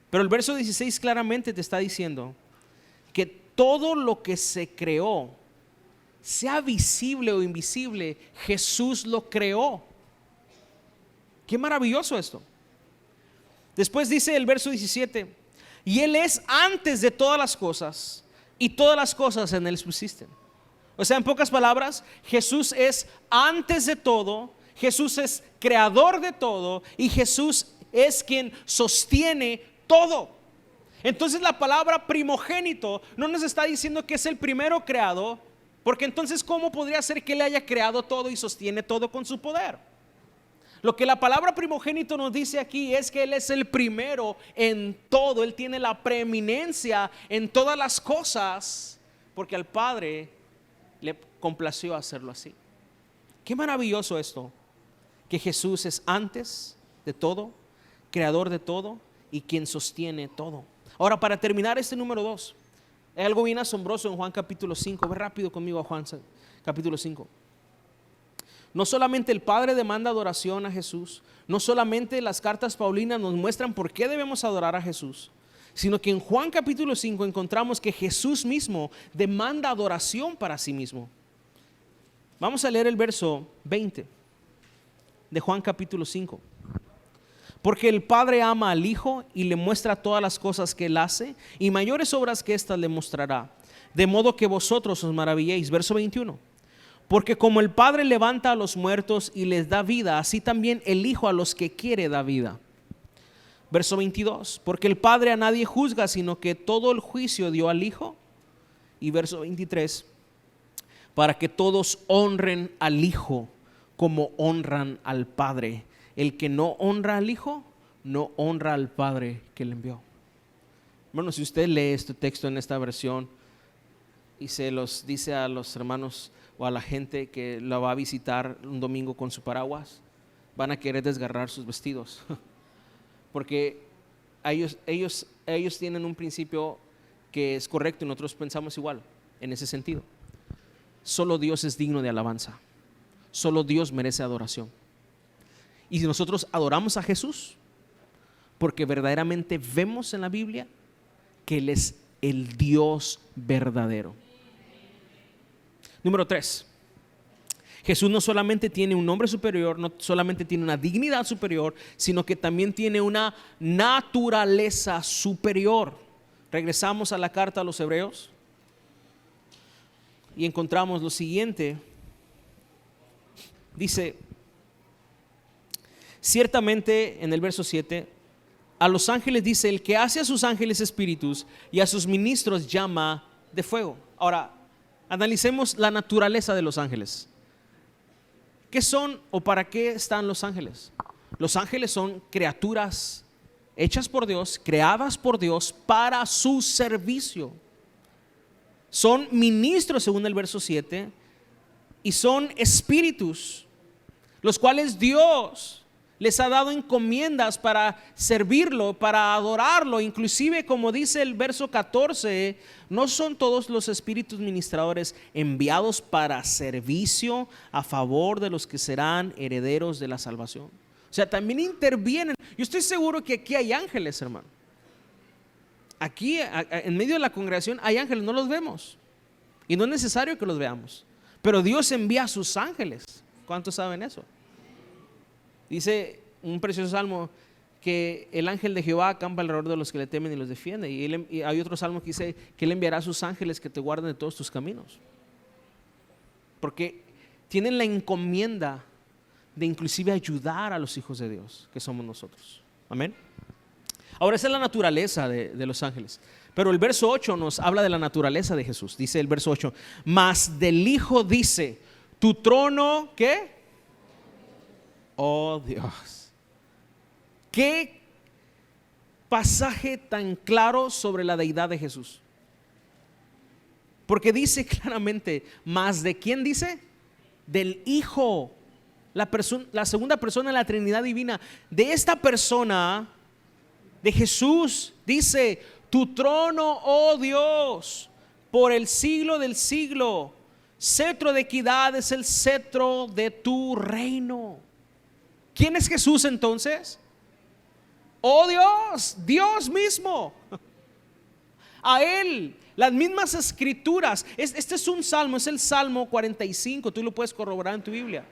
Pero el verso 16 claramente te está diciendo que todo lo que se creó, sea visible o invisible, Jesús lo creó. Qué maravilloso esto. Después dice el verso 17, y Él es antes de todas las cosas, y todas las cosas en Él subsisten. O sea, en pocas palabras, Jesús es antes de todo, Jesús es creador de todo, y Jesús es quien sostiene todo. Entonces la palabra primogénito no nos está diciendo que es el primero creado, porque entonces ¿cómo podría ser que Él haya creado todo y sostiene todo con su poder? Lo que la palabra primogénito nos dice aquí es que Él es el primero en todo. Él tiene la preeminencia en todas las cosas, porque al Padre le complació hacerlo así. Qué maravilloso esto, que Jesús es antes de todo, creador de todo y quien sostiene todo. Ahora, para terminar este número 2, hay algo bien asombroso en Juan capítulo 5. Ve rápido conmigo a Juan capítulo 5. No solamente el Padre demanda adoración a Jesús, no solamente las cartas paulinas nos muestran por qué debemos adorar a Jesús, sino que en Juan capítulo 5 encontramos que Jesús mismo demanda adoración para sí mismo. Vamos a leer el verso 20 de Juan capítulo 5. Porque el Padre ama al Hijo y le muestra todas las cosas que Él hace, y mayores obras que éstas le mostrará, de modo que vosotros os maravilléis. Verso 21. Porque como el Padre levanta a los muertos y les da vida, así también el Hijo a los que quiere da vida. Verso 22. Porque el Padre a nadie juzga, sino que todo el juicio dio al Hijo. Y verso 23. Para que todos honren al Hijo como honran al Padre. El que no honra al Hijo, no honra al Padre que le envió. Bueno, si usted lee este texto en esta versión y se los dice a los hermanos o a la gente que la va a visitar un domingo con su paraguas, van a querer desgarrar sus vestidos, porque ellos tienen un principio que es correcto y nosotros pensamos igual en ese sentido. Solo Dios es digno de alabanza, solo Dios merece adoración. Y si nosotros adoramos a Jesús, porque verdaderamente vemos en la Biblia que Él es el Dios verdadero. Número 3. Jesús no solamente tiene un nombre superior, no solamente tiene una dignidad superior, sino que también tiene una naturaleza superior. Regresamos a la carta a los Hebreos y encontramos lo siguiente. Dice, ciertamente en el verso 7, a los ángeles dice, el que hace a sus ángeles espíritus y a sus ministros llama de fuego. Ahora, analicemos la naturaleza de los ángeles. ¿Qué son o para qué están los ángeles? Los ángeles son criaturas hechas por Dios, creadas por Dios para su servicio. Son ministros según el verso 7 y son espíritus, los cuales Dios les ha dado encomiendas para servirlo, para adorarlo. Inclusive, como dice el verso 14, no son todos los espíritus ministradores enviados para servicio a favor de los que serán herederos de la salvación. O sea, también intervienen. Yo estoy seguro que aquí hay ángeles, hermano. Aquí en medio de la congregación hay ángeles, no los vemos y no es necesario que los veamos, pero Dios envía a sus ángeles. ¿Cuántos saben eso? Dice un precioso salmo que el ángel de Jehová acampa alrededor de los que le temen y los defiende. Y hay otro salmo que dice que Él enviará a sus ángeles que te guarden de todos tus caminos. Porque tienen la encomienda de inclusive ayudar a los hijos de Dios, que somos nosotros. Amén. Ahora esa es la naturaleza de los ángeles. Pero el verso 8 nos habla de la naturaleza de Jesús. Dice el verso 8, mas del Hijo dice, tu trono, ¿qué? Oh Dios, qué pasaje tan claro sobre la deidad de Jesús. Porque dice claramente, ¿más de quién dice? Del Hijo, la segunda persona de la Trinidad divina. De esta persona de Jesús. Dice: tu trono, oh Dios, por el siglo del siglo. Cetro de equidad es el cetro de tu reino. ¿Quién es Jesús entonces? Oh Dios, Dios mismo. A Él, las mismas escrituras. Este es un salmo, es el Salmo 45. Tú lo puedes corroborar en tu Biblia.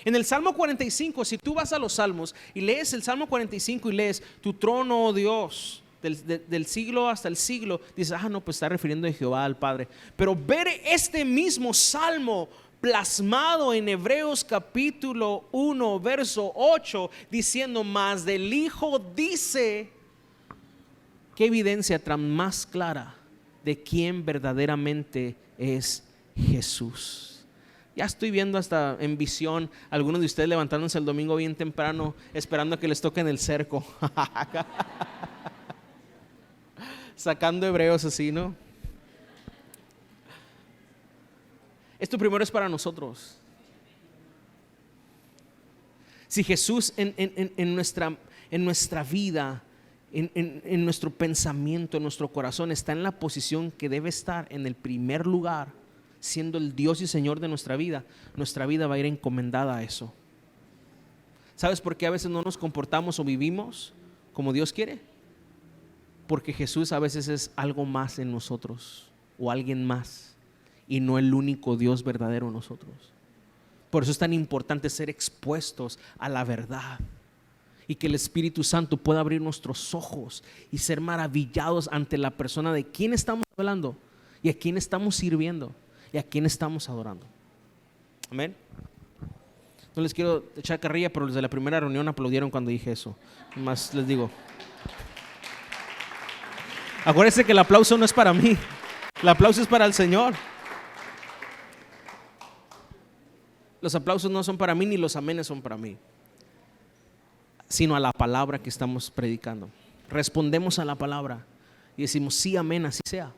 En el Salmo 45, si tú vas a los salmos y lees el Salmo 45 y lees: tu trono, oh Dios, del siglo hasta el siglo, dices: no, pues está refiriendo a Jehová al Padre. Pero ver este mismo salmo plasmado en Hebreos capítulo 1 verso 8, diciendo: más del Hijo, dice. Qué evidencia tan más clara de quién verdaderamente es Jesús. Ya estoy viendo hasta en visión algunos de ustedes levantándose el domingo bien temprano, esperando a que les toquen el cerco. Sacando Hebreos así, ¿no? Esto primero es para nosotros. Si Jesús en nuestra vida, en nuestro pensamiento, en nuestro corazón, está en la posición que debe estar, en el primer lugar, siendo el Dios y Señor de nuestra vida va a ir encomendada a eso. ¿Sabes por qué a veces no nos comportamos o vivimos como Dios quiere? Porque Jesús a veces es algo más en nosotros, o alguien más, y no el único Dios verdadero en nosotros. Por eso es tan importante ser expuestos a la verdad, y que el Espíritu Santo pueda abrir nuestros ojos y ser maravillados ante la persona de quién estamos hablando, y a quién estamos sirviendo, y a quién estamos adorando. Amén. No les quiero echar carrilla, pero los de la primera reunión aplaudieron cuando dije eso. Más les digo, acuérdense que el aplauso no es para mí, el aplauso es para el Señor. Los aplausos no son para mí, ni los amenes son para mí, sino a la palabra que estamos predicando. Respondemos a la palabra y decimos: sí, amén, así sea.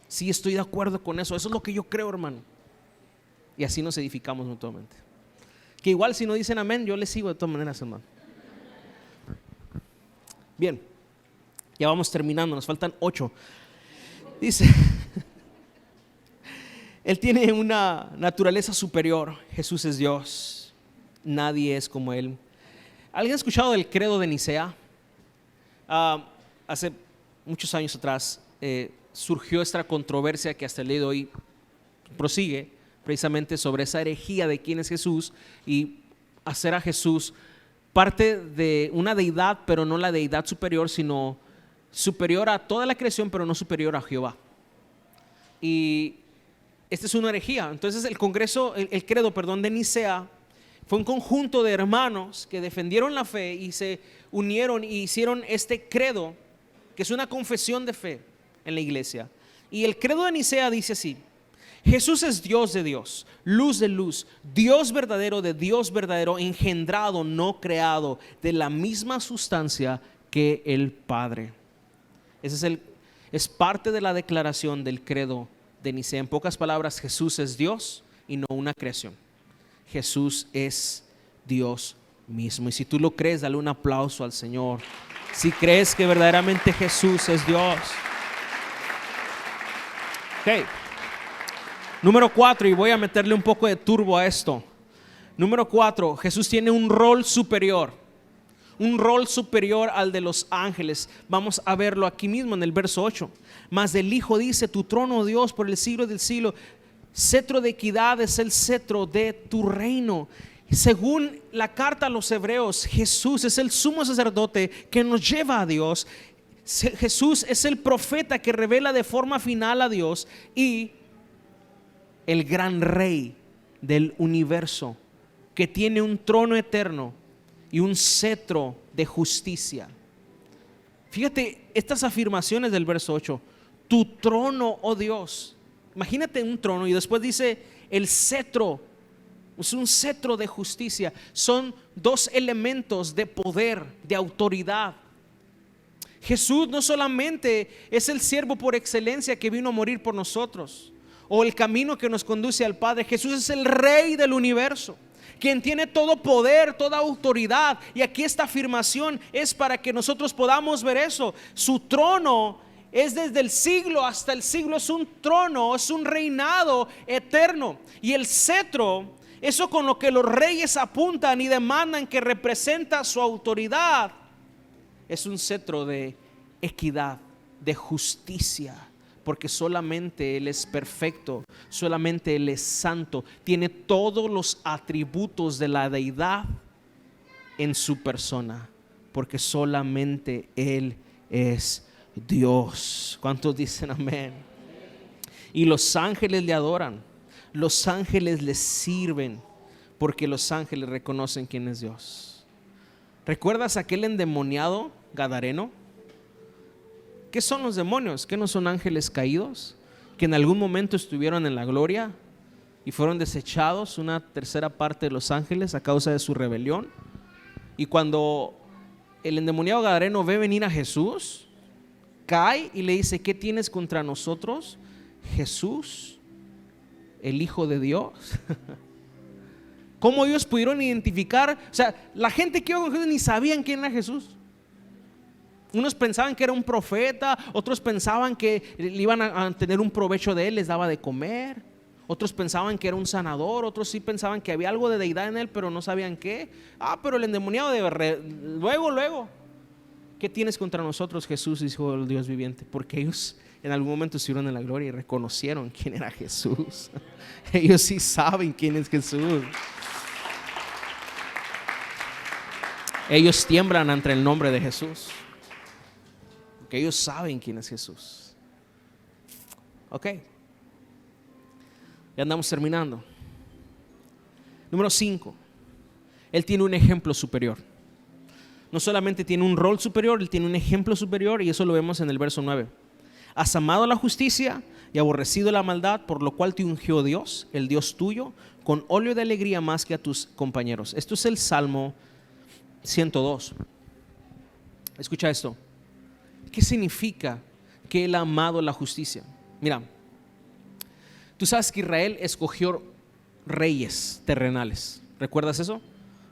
Sí, estoy de acuerdo con eso. Eso es lo que yo creo, hermano. Y así nos edificamos mutuamente. Que igual si no dicen amén, yo les sigo de todas maneras, hermano. Bien, ya vamos terminando, nos faltan 8. Dice: Él tiene una naturaleza superior. Jesús es Dios, nadie es como Él. ¿Alguien ha escuchado del credo de Nicea? Hace muchos años atrás surgió esta controversia que hasta el día de hoy prosigue, precisamente sobre esa herejía de quién es Jesús, y hacer a Jesús parte de una deidad, pero no la deidad superior, sino superior a toda la creación, pero no superior a Jehová. Y esta es una herejía. Entonces el credo de Nicea fue un conjunto de hermanos que defendieron la fe y se unieron y hicieron este credo, que es una confesión de fe en la iglesia. Y el credo de Nicea dice así: Jesús es Dios de Dios, luz de luz, Dios verdadero de Dios verdadero, engendrado, no creado, de la misma sustancia que el Padre. Ese es parte de la declaración del credo de Nicea. En pocas palabras, Jesús es Dios y no una creación. Jesús es Dios mismo. Y si tú lo crees, dale un aplauso al Señor. Si crees que verdaderamente Jesús es Dios. Ok. Número 4, y voy a meterle un poco de turbo a esto. Número 4, Jesús tiene un rol superior. Un rol superior al de los ángeles. Vamos a verlo aquí mismo en el verso 8. Mas del Hijo dice: tu trono, oh Dios, por el siglo del siglo. Cetro de equidad es el cetro de tu reino. Según la carta a los Hebreos, Jesús es el sumo sacerdote que nos lleva a Dios. Jesús es el profeta que revela de forma final a Dios, y el gran rey del universo, que tiene un trono eterno y un cetro de justicia. Fíjate estas afirmaciones del verso 8: tu trono, oh Dios. Imagínate un trono, y después dice el cetro. Es un cetro de justicia. Son dos elementos de poder, de autoridad. Jesús no solamente es el siervo por excelencia que vino a morir por nosotros, o el camino que nos conduce al Padre. Jesús es el Rey del universo. quien tiene todo poder, toda autoridad. Y aquí esta afirmación es para que nosotros podamos ver eso. Su trono es desde el siglo hasta el siglo, es un trono, es un reinado eterno. Y el cetro, eso con lo que los reyes apuntan y demandan, que representa su autoridad, es un cetro de equidad, de justicia, porque solamente Él es perfecto, solamente Él es santo, tiene todos los atributos de la deidad en su persona, porque solamente Él es Dios. ¿Cuántos dicen amén? Y los ángeles le adoran, los ángeles le sirven, porque los ángeles reconocen quién es Dios. ¿Recuerdas aquel endemoniado gadareno? ¿Qué son los demonios? ¿Qué no son ángeles caídos? Que en algún momento estuvieron en la gloria y fueron desechados una tercera parte de los ángeles a causa de su rebelión. Y cuando el endemoniado gadareno ve venir a Jesús, cae y le dice: ¿qué tienes contra nosotros, Jesús, el Hijo de Dios? ¿Cómo ellos pudieron identificar? O sea, la gente que iba con Jesús ni sabían quién era Jesús. Unos pensaban que era un profeta, otros pensaban que le iban a tener un provecho de él, les daba de comer. Otros pensaban que era un sanador, otros sí pensaban que había algo de deidad en él, pero no sabían qué. Pero el endemoniado luego, ¿qué tienes contra nosotros, Jesús, Hijo del Dios viviente? Porque ellos en algún momento estuvieron en la gloria y reconocieron quién era Jesús. Ellos sí saben quién es Jesús. Ellos tiemblan ante el nombre de Jesús, porque ellos saben quién es Jesús. Ok, ya andamos terminando. Número 5, Él tiene un ejemplo superior. No solamente tiene un rol superior, Él tiene un ejemplo superior, y eso lo vemos en el verso 9. Has amado la justicia y aborrecido la maldad, por lo cual te ungió Dios, el Dios tuyo, con óleo de alegría más que a tus compañeros. Esto es el Salmo 102. Escucha esto. ¿Qué significa que Él ha amado la justicia? Mira, tú sabes que Israel escogió reyes terrenales. ¿Recuerdas eso?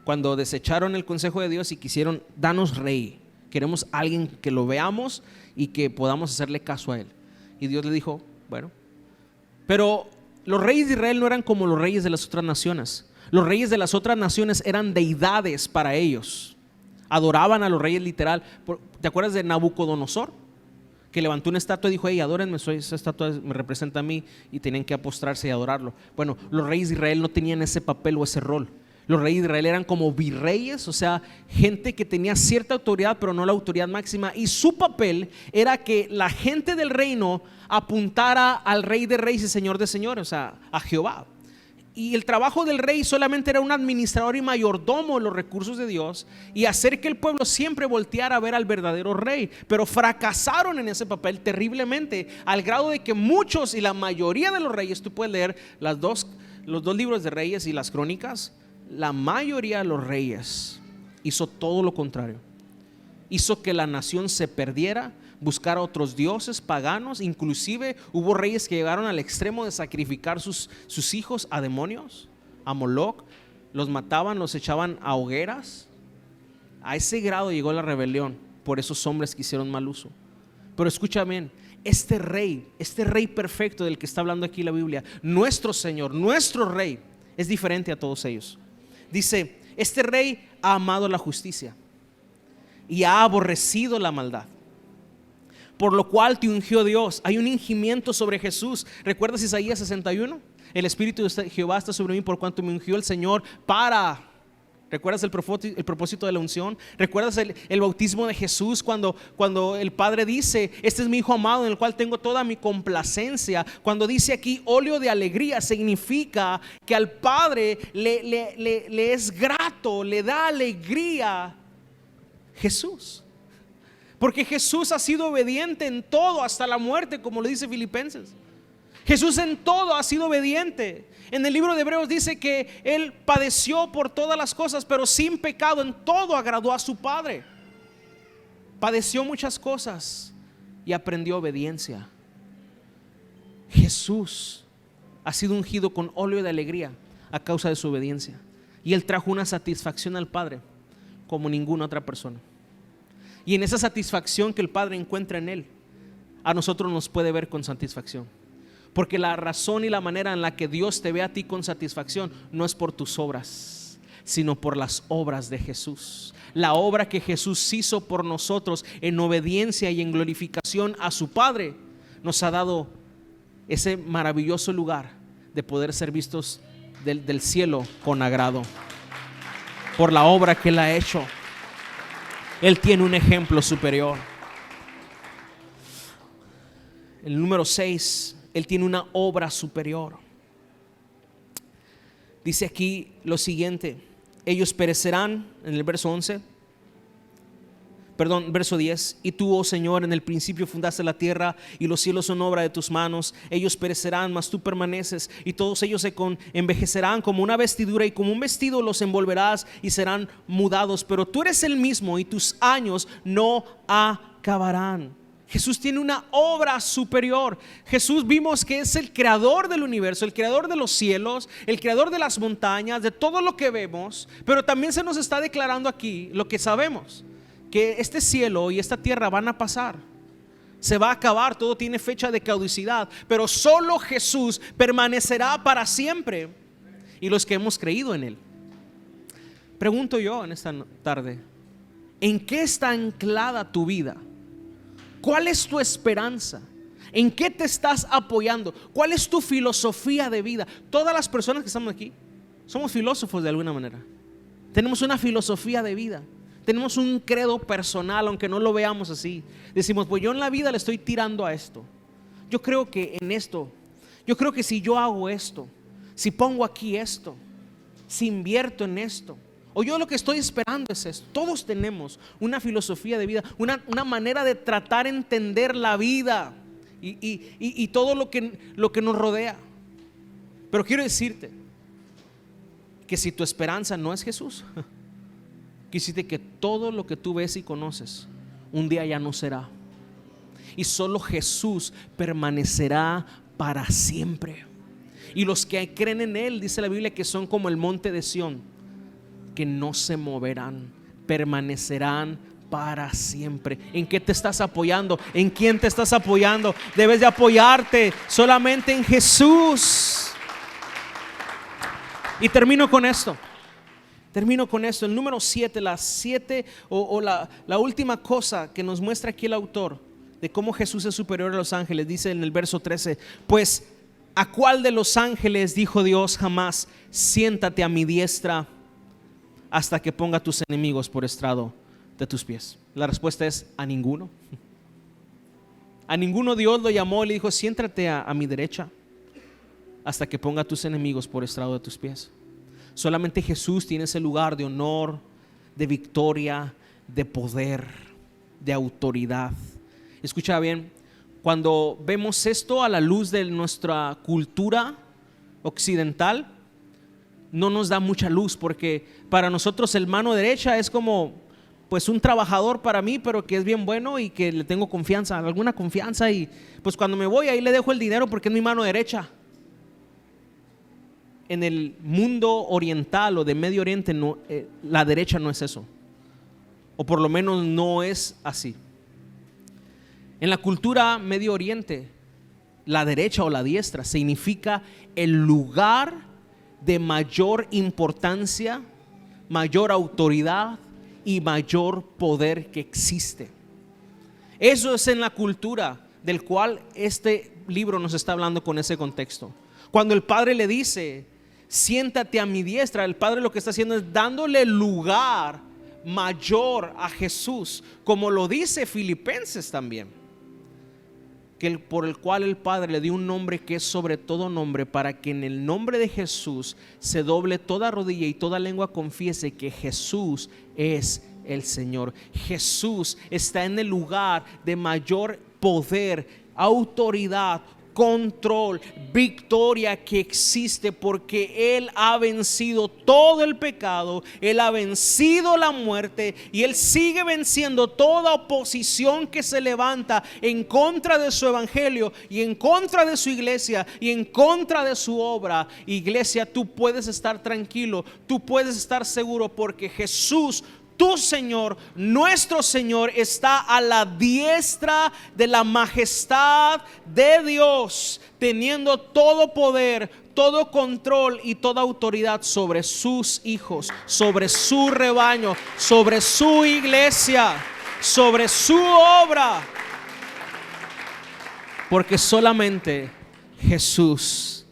Cuando desecharon el consejo de Dios y quisieron: danos rey, queremos alguien que lo veamos y que podamos hacerle caso a él. Y Dios le dijo: bueno. Pero los reyes de Israel no eran como los reyes de las otras naciones. Los reyes de las otras naciones eran deidades para ellos. Adoraban a los reyes literal. ¿Te acuerdas de Nabucodonosor? Que levantó una estatua y dijo: hey, adórenme, esa estatua me representa a mí. Y tenían que postrarse y adorarlo. Bueno, los reyes de Israel no tenían ese papel o ese rol. Los reyes de Israel eran como virreyes, o sea, gente que tenía cierta autoridad, pero no la autoridad máxima. Y su papel era que la gente del reino apuntara al Rey de Reyes y Señor de Señores, o sea, a Jehová. Y el trabajo del rey solamente era un administrador y mayordomo de los recursos de Dios, y hacer que el pueblo siempre volteara a ver al verdadero rey. Pero fracasaron en ese papel terriblemente, al grado de que muchos y la mayoría de los reyes, tú puedes leer los dos libros de Reyes y las Crónicas, la mayoría de los reyes hizo todo lo contrario. Hizo que la nación se perdiera, buscar a otros dioses paganos. Inclusive hubo reyes que llegaron al extremo de sacrificar sus hijos a demonios, a Moloch. Los mataban, los echaban a hogueras. A ese grado llegó la rebelión por esos hombres que hicieron mal uso. Pero escucha bien, este rey perfecto del que está hablando aquí la Biblia, nuestro Señor, nuestro rey, es diferente a todos ellos. Dice: este rey ha amado la justicia y ha aborrecido la maldad, por lo cual te ungió Dios. Hay un ungimiento sobre Jesús. ¿Recuerdas Isaías 61? El Espíritu de Jehová está sobre mí, por cuanto me ungió el Señor para... ¿Recuerdas el propósito de la unción? ¿Recuerdas el bautismo de Jesús cuando el Padre dice: este es mi Hijo amado en el cual tengo toda mi complacencia? Cuando dice aquí óleo de alegría, significa que al Padre le es grato, le da alegría Jesús. Porque Jesús ha sido obediente en todo, hasta la muerte, como lo dice Filipenses. Jesús en todo ha sido obediente. En el libro de Hebreos dice que Él padeció por todas las cosas, pero sin pecado. En todo agradó a su Padre. Padeció muchas cosas y aprendió obediencia. Jesús ha sido ungido con óleo de alegría a causa de su obediencia. y Él trajo una satisfacción al Padre como ninguna otra persona. Y en esa satisfacción que el Padre encuentra en Él, a nosotros nos puede ver con satisfacción. Porque la razón y la manera en la que Dios te ve a ti con satisfacción no es por tus obras, sino por las obras de Jesús. La obra que Jesús hizo por nosotros en obediencia y en glorificación a su Padre nos ha dado ese maravilloso lugar de poder ser vistos del cielo con agrado por la obra que Él ha hecho. Él tiene un ejemplo superior. El número 6, Él tiene una obra superior. Dice aquí lo siguiente: ellos perecerán, en el verso 11, verso 10. Y tú, oh Señor, en el principio fundaste la tierra, y los cielos son obra de tus manos. Ellos perecerán, mas tú permaneces, y todos ellos se envejecerán como una vestidura, y como un vestido los envolverás y serán mudados. Pero tú eres el mismo, y tus años no acabarán. Jesús tiene una obra superior. Jesús vimos que es el creador del universo, el creador de los cielos, el creador de las montañas, de todo lo que vemos. Pero también se nos está declarando aquí lo que sabemos: que este cielo y esta tierra van a pasar, se va a acabar, todo tiene fecha de caducidad, pero solo Jesús permanecerá para siempre, y los que hemos creído en Él. Pregunto yo en esta tarde: ¿en qué está anclada tu vida? ¿Cuál es tu esperanza? ¿En qué te estás apoyando? ¿Cuál es tu filosofía de vida? Todas las personas que estamos aquí somos filósofos de alguna manera. Tenemos una filosofía de vida. Tenemos un credo personal, aunque no lo veamos así. Decimos, pues yo en la vida le estoy tirando a esto. Yo creo que en esto, yo creo que si yo hago esto, si pongo aquí esto, si invierto en esto, o yo lo que estoy esperando es esto. Todos tenemos una filosofía de vida, una manera de tratar de entender la vida y todo lo que nos rodea. Pero quiero decirte que si tu esperanza no es Jesús, quisiste que todo lo que tú ves y conoces un día ya no será, y solo Jesús permanecerá para siempre. Y los que creen en Él, dice la Biblia, que son como el monte de Sión, que no se moverán, permanecerán para siempre. ¿En qué te estás apoyando? ¿En quién te estás apoyando? Debes de apoyarte solamente en Jesús. Y termino con esto. El número 7, la última cosa que nos muestra aquí el autor de cómo Jesús es superior a los ángeles. Dice en el verso 13: pues ¿a cuál de los ángeles dijo Dios jamás: siéntate a mi diestra hasta que ponga tus enemigos por estrado de tus pies? La respuesta es: a ninguno. A ninguno Dios lo llamó y le dijo: siéntate a mi derecha hasta que ponga tus enemigos por estrado de tus pies. Solamente Jesús tiene ese lugar de honor, de victoria, de poder, de autoridad. Escucha bien, cuando vemos esto a la luz de nuestra cultura occidental, no nos da mucha luz, porque para nosotros el mano derecha es como pues un trabajador para mí, pero que es bien bueno y que le tengo confianza, alguna confianza, y pues cuando me voy ahí le dejo el dinero porque es mi mano derecha. En el mundo oriental o de Medio Oriente no, la derecha no es eso, o por lo menos no es así. En la cultura Medio Oriente, la derecha o la diestra significa el lugar de mayor importancia, mayor autoridad y mayor poder que existe. Eso es en la cultura del cual este libro nos está hablando con ese contexto. Cuando el Padre le dice: siéntate a mi diestra, el Padre lo que está haciendo es dándole lugar mayor a Jesús, como lo dice Filipenses también, que por el cual el Padre le dio un nombre que es sobre todo nombre, para que en el nombre de Jesús se doble toda rodilla y toda lengua confiese que Jesús es el Señor. Jesús está en el lugar de mayor poder, autoridad, control, victoria que existe porque Él ha vencido todo el pecado, Él ha vencido la muerte y Él sigue venciendo toda oposición que se levanta en contra de su evangelio y en contra de su iglesia y en contra de su obra. Iglesia, tú puedes estar tranquilo, tú puedes estar seguro porque Jesús, tu Señor, nuestro Señor, está a la diestra de la majestad de Dios, teniendo todo poder, todo control y toda autoridad sobre sus hijos, sobre su rebaño, sobre su iglesia, sobre su obra. Porque solamente Jesús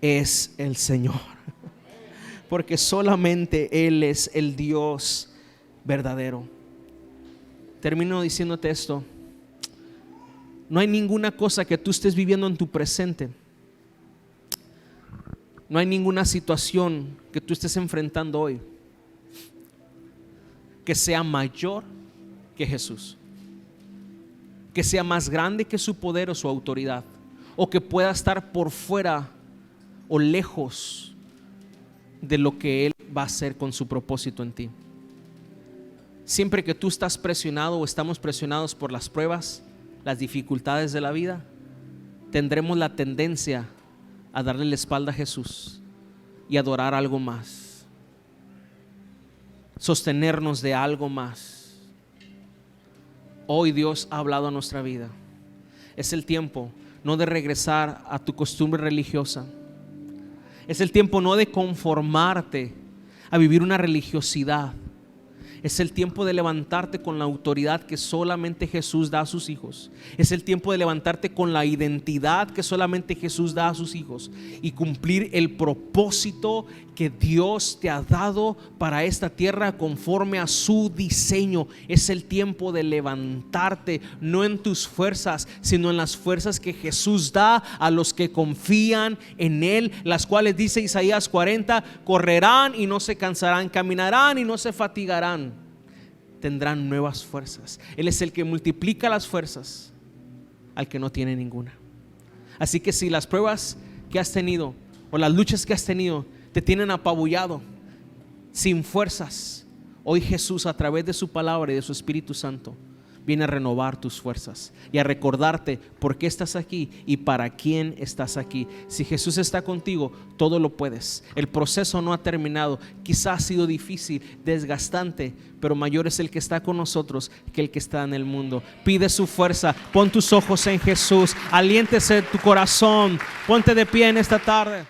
es el Señor. Porque solamente Él es el Dios verdadero. Termino diciéndote esto: no hay ninguna cosa que tú estés viviendo en tu presente, no hay ninguna situación que tú estés enfrentando hoy que sea mayor que Jesús, que sea más grande que su poder o su autoridad, o que pueda estar por fuera o lejos de lo que Él va a hacer con su propósito en ti. Siempre que tú estás presionado o estamos presionados por las pruebas, las dificultades de la vida, tendremos la tendencia a darle la espalda a Jesús y adorar algo más, sostenernos de algo más. Hoy Dios ha hablado a nuestra vida. Es el tiempo no de regresar a tu costumbre religiosa. Es el tiempo no de conformarte a vivir una religiosidad. Es el tiempo de levantarte con la autoridad que solamente Jesús da a sus hijos. Es el tiempo de levantarte con la identidad que solamente Jesús da a sus hijos y cumplir el propósito que Dios te ha dado para esta tierra conforme a su diseño. Es el tiempo de levantarte, no en tus fuerzas, sino en las fuerzas que Jesús da a los que confían en Él, las cuales, dice Isaías 40, correrán y no se cansarán, caminarán y no se fatigarán, tendrán nuevas fuerzas. Él es el que multiplica las fuerzas al que no tiene ninguna. Así que si las pruebas que has tenido o las luchas que has tenido te tienen apabullado, sin fuerzas, hoy Jesús, a través de su palabra y de su Espíritu Santo, viene a renovar tus fuerzas y a recordarte por qué estás aquí y para quién estás aquí. Si Jesús está contigo, todo lo puedes. El proceso no ha terminado. Quizás ha sido difícil, desgastante, pero mayor es el que está con nosotros que el que está en el mundo. Pide su fuerza, pon tus ojos en Jesús, aliéntese tu corazón, ponte de pie en esta tarde.